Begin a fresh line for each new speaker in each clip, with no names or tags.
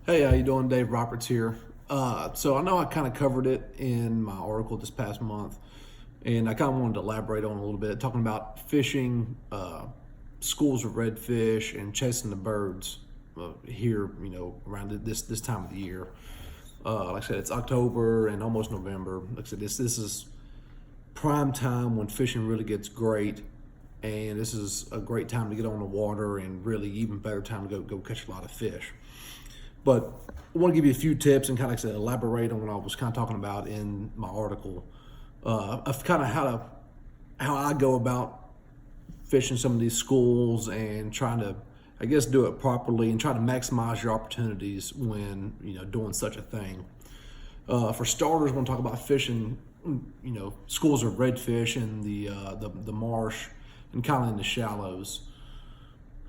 Hey, how you doing? Dave Roberts here. So I know I kind of covered it in my article this past month, and I kind of wanted to elaborate on it a little bit, talking about fishing, schools of redfish, and chasing the birds here. Around this time of the year. Like I said, it's October and almost November. Like I said, this is prime time when fishing really gets great, and this is a great time to get on the water, and really even better time to go catch a lot of fish. But I want to give you a few tips and kind of, like I said, elaborate on what I was kind of talking about in my article of kind of how I go about fishing some of these schools and trying to, I guess, do it properly and try to maximize your opportunities when doing such a thing. For starters, I want to talk about fishing, schools of redfish in the marsh and kind of in the shallows.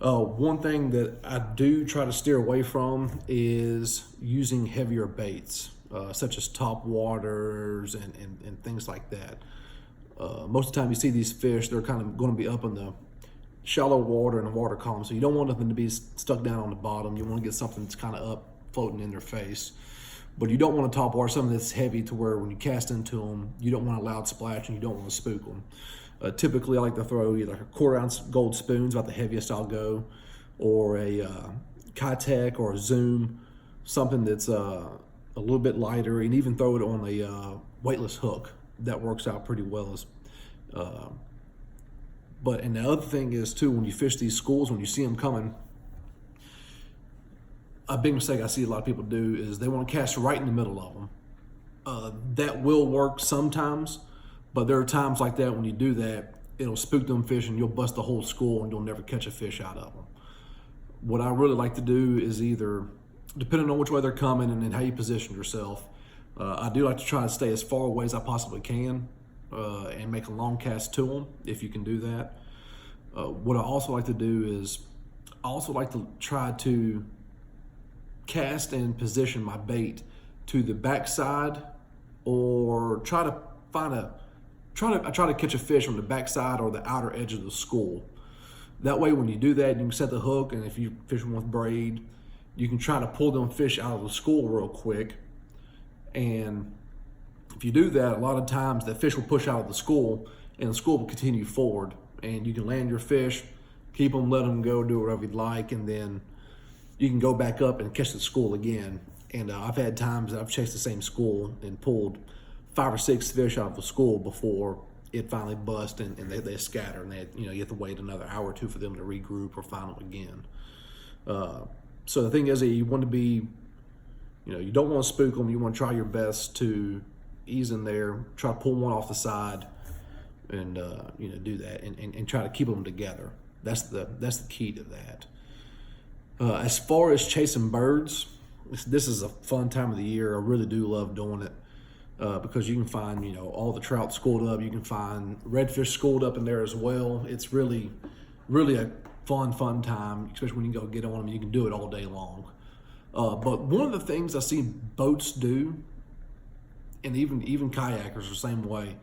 One thing that I do try to steer away from is using heavier baits, such as top waters and things like that. Most of the time you see these fish, they're kind of going to be up in the shallow water and the water column, so you don't want them to be stuck down on the bottom. You want to get something that's kind of up, floating in their face. But you don't want to top water something that's heavy to where when you cast into them, you don't want a loud splash and you don't want to spook them. Typically, I like to throw either a quarter-ounce gold spoons, about the heaviest I'll go, or a Kitech or a Zoom, something that's a little bit lighter, and even throw it on a weightless hook. That works out pretty well. And the other thing is, too, when you fish these schools, when you see them coming, a big mistake I see a lot of people do is they want to cast right in the middle of them. That will work sometimes, but there are times like that when you do that, it'll spook them fish and you'll bust the whole school and you'll never catch a fish out of them. What I really like to do is either, depending on which way they're coming and how you position yourself, I do like to try to stay as far away as I possibly can and make a long cast to them if you can do that. What I also like to do is I also like to try to cast and position my bait to the backside, or try to catch a fish on the backside or the outer edge of the school. That way, when you do that, you can set the hook, and if you're fishing with braid, you can try to pull them fish out of the school real quick. And if you do that, a lot of times the fish will push out of the school, and the school will continue forward. And you can land your fish, keep them, let them go, do whatever you'd like, and then you can go back up and catch the school again. And I've had times that I've chased the same school and pulled 5 or 6 fish out of the school before it finally bust and they scatter, and you have to wait another hour or two for them to regroup or find them again. So the thing is that you want to be, you don't want to spook them. You want to try your best to ease in there, try to pull one off the side, and do that, and try to keep them together. That's the key to that. As far as chasing birds, this is a fun time of the year. I really do love doing it. Because you can find, all the trout schooled up. You can find redfish schooled up in there as well. It's really, really a fun time, especially when you go get on them. You can do it all day long. But one of the things I see boats do, and even kayakers the same way,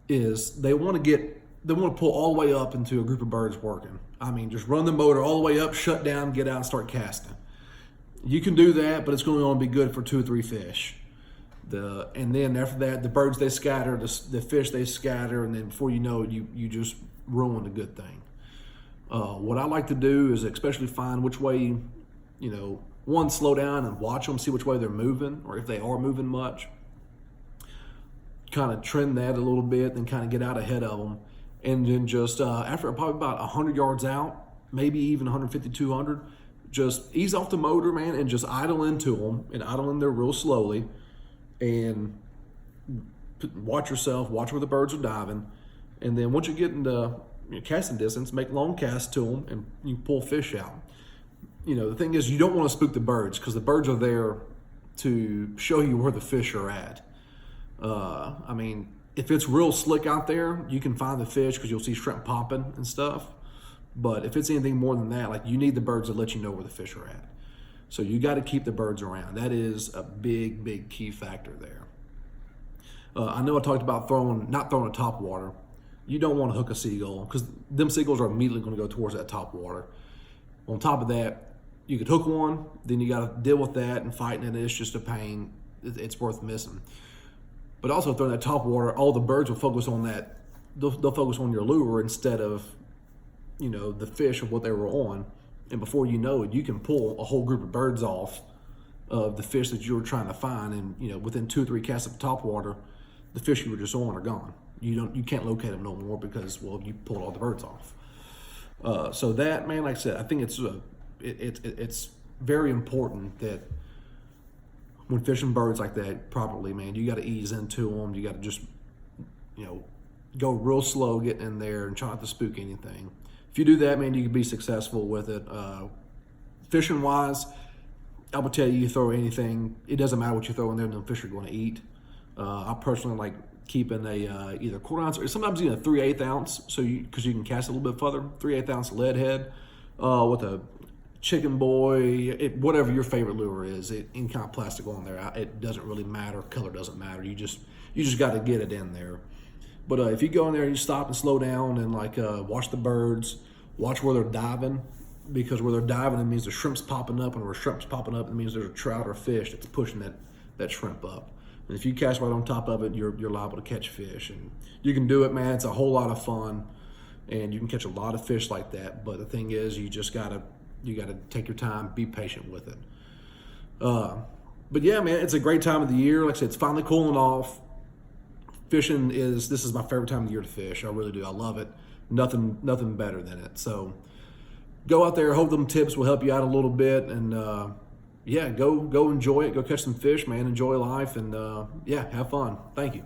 is they want to pull all the way up into a group of birds working. I mean, just run the motor all the way up, shut down, get out, and start casting. You can do that, but it's going to only be good for 2 or 3 fish. And then after that, the birds, they scatter, the fish, they scatter, and then before you know it, you just ruined a good thing. What I like to do is especially find which way, one, slow down and watch them, see which way they're moving, or if they are moving much. Kind of trend that a little bit, then kind of get out ahead of them. And then just after probably about 100 yards out, maybe even 150, 200, just ease off the motor, man, and just idle into them, and idle in there real slowly. And watch yourself, watch where the birds are diving, and then once you get into casting distance, make long casts to them, and you pull fish out. The thing is, you don't want to spook the birds, because the birds are there to show you where the fish are at. I mean, if it's real slick out there, you can find the fish because you'll see shrimp popping and stuff. But if it's anything more than that, like, you need the birds to let you know where the fish are at. So you got to keep the birds around. That is a big key factor there. I know I talked about not throwing a top water. You don't want to hook a seagull, because them seagulls are immediately going to go towards that top water. On top of that, you could hook one, then you got to deal with that and fighting it. It's just a pain. It's worth missing. But also throwing that top water, all the birds will focus on that. They'll focus on your lure instead of, the fish of what they were on. And before you know it, you can pull a whole group of birds off of the fish that you were trying to find. And, within 2 or 3 casts of top water, the fish you were just on are gone. You can't locate them no more because, well, you pulled all the birds off. So that, man, like I said, I think it's very important that when fishing birds like that properly, man, you got to ease into them. You got to just, go real slow, getting in there and try not to spook anything. If you do that, man, you can be successful with it. Fishing wise, I would tell you throw anything. It doesn't matter what you throw in there, the fish are going to eat. I personally like keeping a either 1/4 ounce or sometimes even a 3/8 ounce, because you can cast a little bit further. 3/8 ounce lead head with a chicken boy, whatever your favorite lure is, any kind of plastic on there. It doesn't really matter. Color doesn't matter. You just got to get it in there. But if you go in there and you stop and slow down and watch the birds, watch where they're diving, because where they're diving, it means the shrimp's popping up, and where shrimp's popping up, it means there's a trout or fish that's pushing that shrimp up. And if you cast right on top of it, you're liable to catch fish. And you can do it, man. It's a whole lot of fun, and you can catch a lot of fish like that. But the thing is, you gotta take your time, be patient with it. But yeah, man, it's a great time of the year. Like I said, it's finally cooling off. This is my favorite time of the year to fish. I really do. I love it. Nothing better than it. So go out there. Hope them tips will help you out a little bit. And go enjoy it. Go catch some fish, man. Enjoy life. And have fun. Thank you.